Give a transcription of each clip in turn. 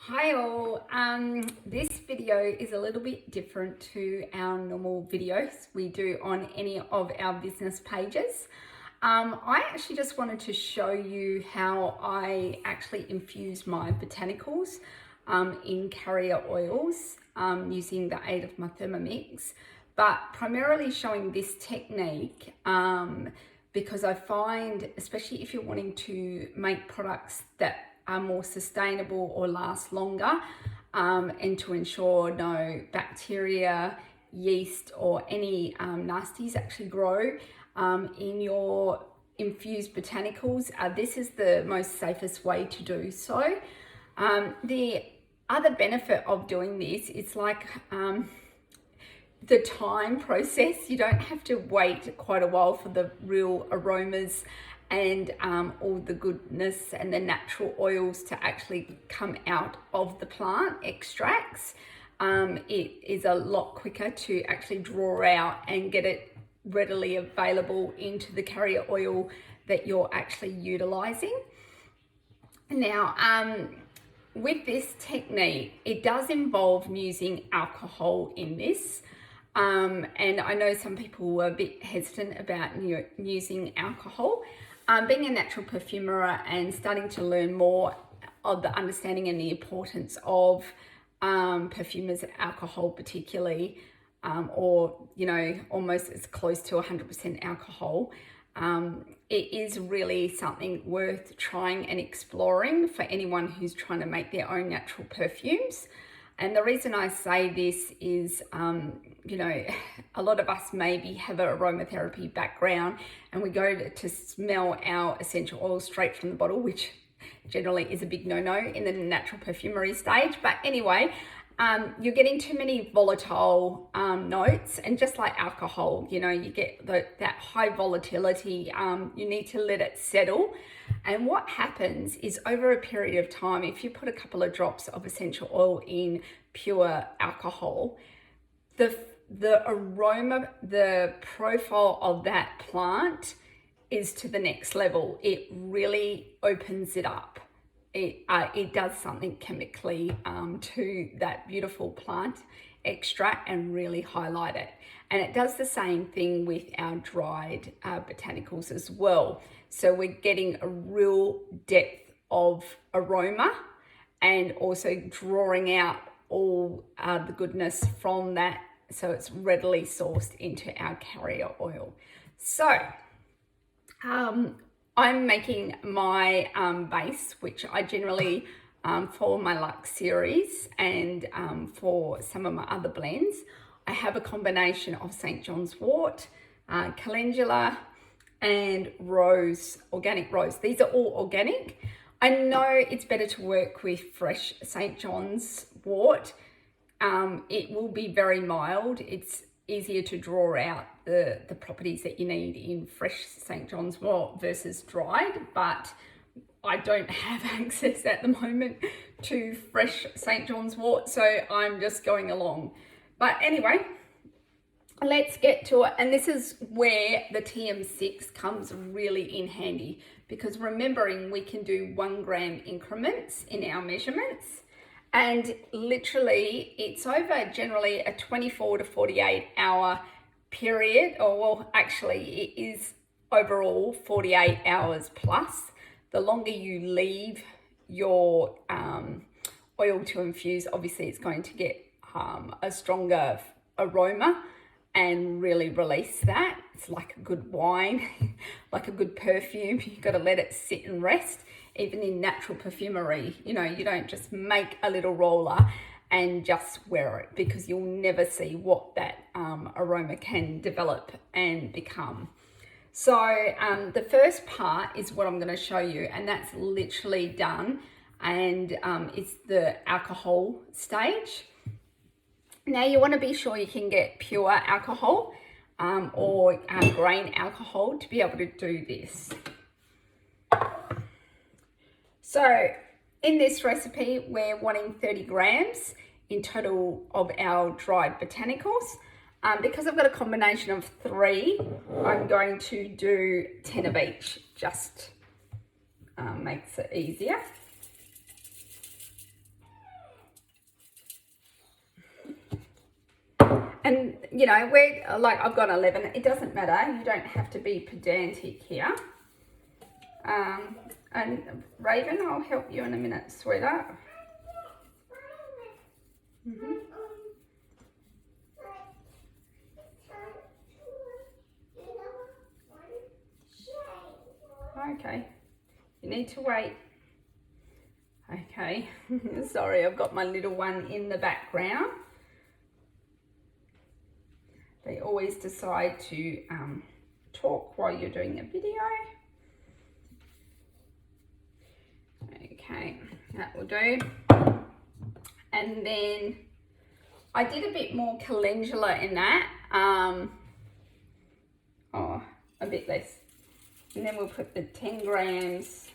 Hi all, this video is a little bit different to our normal videos we do on any of our business pages. I actually just wanted to show you how I actually infuse my botanicals in carrier oils using the aid of my thermomix, but primarily showing this technique because I find, especially if you're wanting to make products that are more sustainable or last longer, and to ensure no bacteria, yeast, or any nasties actually grow in your infused botanicals, this is the most safest way to do so. The other benefit of doing this, it's like the time process. You don't have to wait quite a while for the real aromas and all the goodness and the natural oils to actually come out of the plant extracts. It is a lot quicker to actually draw out and get it readily available into the carrier oil that you're actually utilizing. Now, with this technique, it does involve using alcohol in this. And I know some people were a bit hesitant about using alcohol. Being a natural perfumer and starting to learn more of the understanding and the importance of perfumers, alcohol particularly, or almost as close to 100% alcohol, it is really something worth trying and exploring for anyone who's trying to make their own natural perfumes. And the reason I say this is, a lot of us maybe have an aromatherapy background and we go to smell our essential oil straight from the bottle, which generally is a big no-no in the natural perfumery stage. But anyway, you're getting too many volatile notes, and just like alcohol, you get that high volatility. You need to let it settle. And what happens is, over a period of time, if you put a couple of drops of essential oil in pure alcohol, the aroma, the profile of that plant is to the next level. It really opens it up. It does something chemically to that beautiful plant extract and really highlight it. And it does the same thing with our dried botanicals as well. So we're getting a real depth of aroma and also drawing out all the goodness from that, so it's readily sourced into our carrier oil. So I'm making my base, which I generally, for my Luxe series and for some of my other blends, I have a combination of St. John's wort, calendula, and rose, organic rose. These are all organic. I know it's better to work with fresh St. John's wort. It will be very mild. It's easier to draw out the properties that you need in fresh St. John's wort versus dried, but I don't have access at the moment to fresh St. John's wort, so I'm just going along. But anyway, let's get to it. And this is where the TM6 comes really in handy, because remembering we can do 1 gram increments in our measurements, and literally it's over generally a 24 to 48 hour period, or well, actually it is overall 48 hours plus. The longer you leave your oil to infuse, obviously it's going to get a stronger aroma and really release that. It's like a good wine, like a good perfume. You've got to let it sit and rest. Even in natural perfumery, you don't just make a little roller and just wear it, because you'll never see what that aroma can develop and become. So the first part is what I'm going to show you, and that's literally done, and it's the alcohol stage. Now you want to be sure you can get pure alcohol or grain alcohol to be able to do this. So in this recipe, we're wanting 30 grams in total of our dried botanicals. Because I've got a combination of 3, I'm going to do 10 of each, just makes it easier. you know, we're like, I've got 11. It doesn't matter. You don't have to be pedantic here. And Raven, I'll help you in a minute, sweetheart. Okay, you need to wait. Okay, sorry, I've got my little one in the background. They always decide to talk while you're doing a video. Okay, that will do. And then I did a bit more calendula in that. Oh, a bit less. And then we'll put the 10 grams.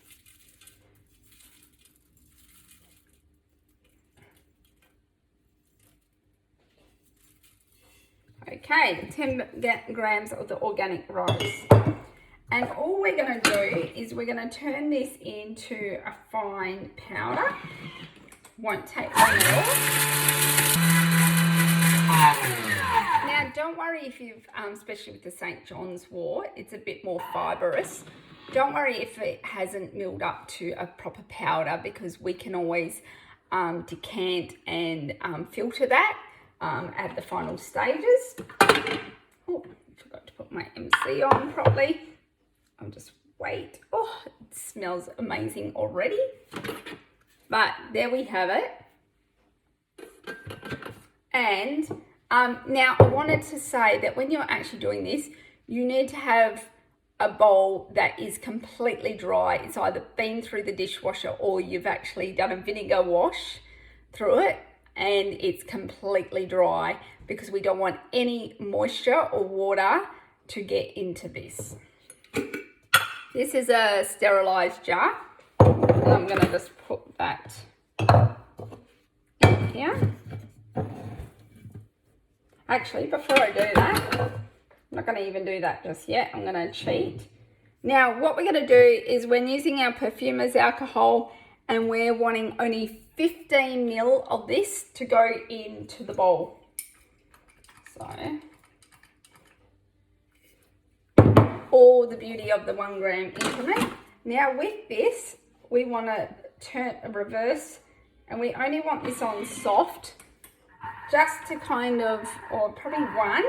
Okay, 10 grams of the organic rose. And all we're going to do is we're going to turn this into a fine powder. Won't take long at all. Now, don't worry if you've, especially with the St. John's wort, it's a bit more fibrous. Don't worry if it hasn't milled up to a proper powder, because we can always decant and filter that at the final stages. Oh, I forgot to put my MC on properly. I'll just wait. Oh, it smells amazing already. But there we have it. And now I wanted to say that when you're actually doing this, you need to have a bowl that is completely dry. It's either been through the dishwasher or you've actually done a vinegar wash through it and it's completely dry, because we don't want any moisture or water to get into this. This is a sterilized jar. And I'm going to just put that in here. Actually, before I do that, I'm not going to even do that just yet. I'm going to cheat. Now, what we're going to do is we're using our perfumer's alcohol, and we're wanting only 15 ml of this to go into the bowl. So, all the beauty of the 1 gram increment. Now, with this, we want to reverse, and we only want this on soft, just to kind of, or probably 1,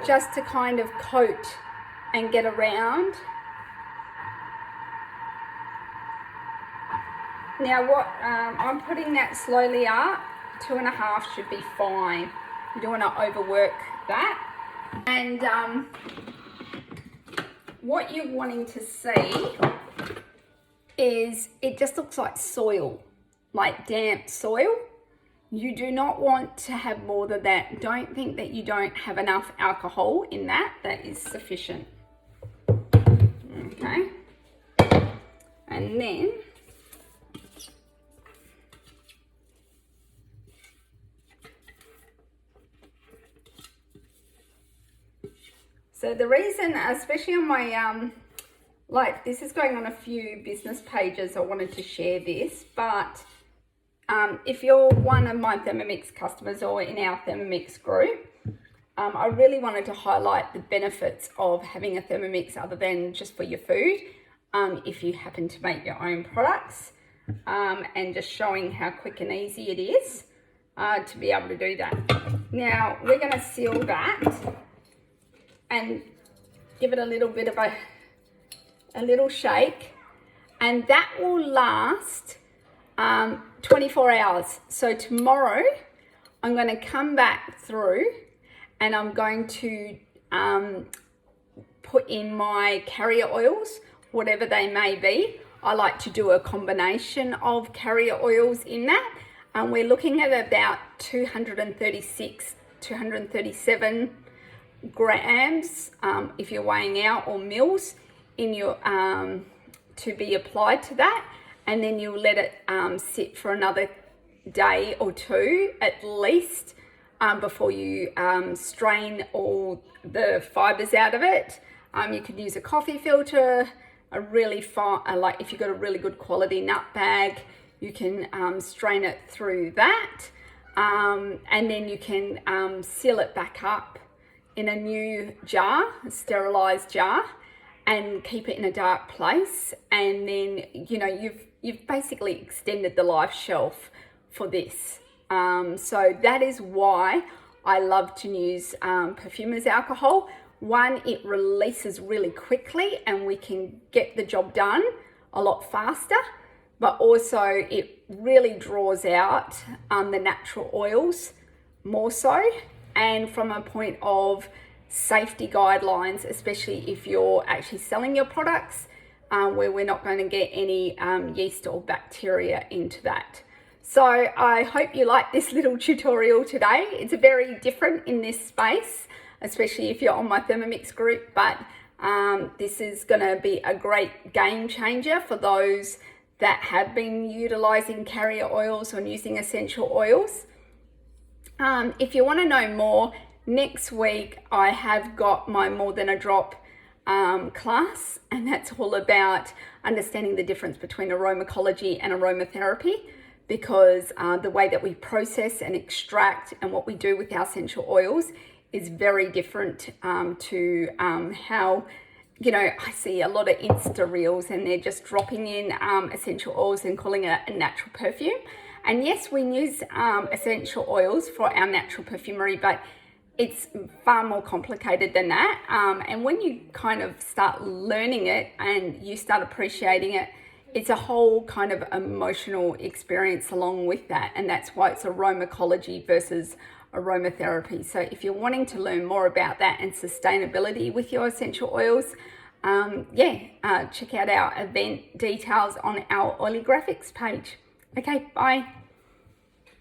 just to kind of coat and get around. Now what, I'm putting that slowly up. 2.5 should be fine. You don't want to overwork that. And what you're wanting to see is it just looks like soil, like damp soil. You do not want to have more than that. Don't think that you don't have enough alcohol in that. That is sufficient. Okay. And then so the reason, especially on my like this is going on a few business pages, I wanted to share this, but if you're one of my Thermomix customers or in our Thermomix group, I really wanted to highlight the benefits of having a Thermomix other than just for your food, if you happen to make your own products, and just showing how quick and easy it is to be able to do that. Now we're going to seal that and give it a little bit of a little shake, and that will last 24 hours. So tomorrow I'm going to come back through and I'm going to put in my carrier oils, whatever they may be. I like to do a combination of carrier oils in that, and we're looking at about 236, 237 grams if you're weighing out, or mils in your to be applied to that. And then you'll let it sit for another day or 2 at least before you strain all the fibers out of it. You could use a coffee filter, a really fine, like if you've got a really good quality nut bag, you can strain it through that. and then you can seal it back up in a new jar, a sterilized jar, and keep it in a dark place. And then, you know, you've basically extended the life shelf for this. So that is why I love to use perfumer's alcohol. One, it releases really quickly and we can get the job done a lot faster, but also it really draws out the natural oils more so. And from a point of safety guidelines, especially if you're actually selling your products, where we're not going to get any yeast or bacteria into that. So I hope you like this little tutorial today. It's very different in this space, especially if you're on my Thermomix group, but this is going to be a great game changer for those that have been utilizing carrier oils or using essential oils. If you want to know more, next week I have got my More Than a Drop class, and that's all about understanding the difference between aromatology and aromatherapy, because the way that we process and extract and what we do with our essential oils is very different to how, you know, I see a lot of Insta reels and they're just dropping in essential oils and calling it a natural perfume. And yes, we use essential oils for our natural perfumery, but it's far more complicated than that. And when you kind of start learning it and you start appreciating it, it's a whole kind of emotional experience along with that. And that's why it's aromatology versus aromatherapy. So if you're wanting to learn more about that and sustainability with your essential oils, check out our event details on our Oily Graphics page. Okay, bye.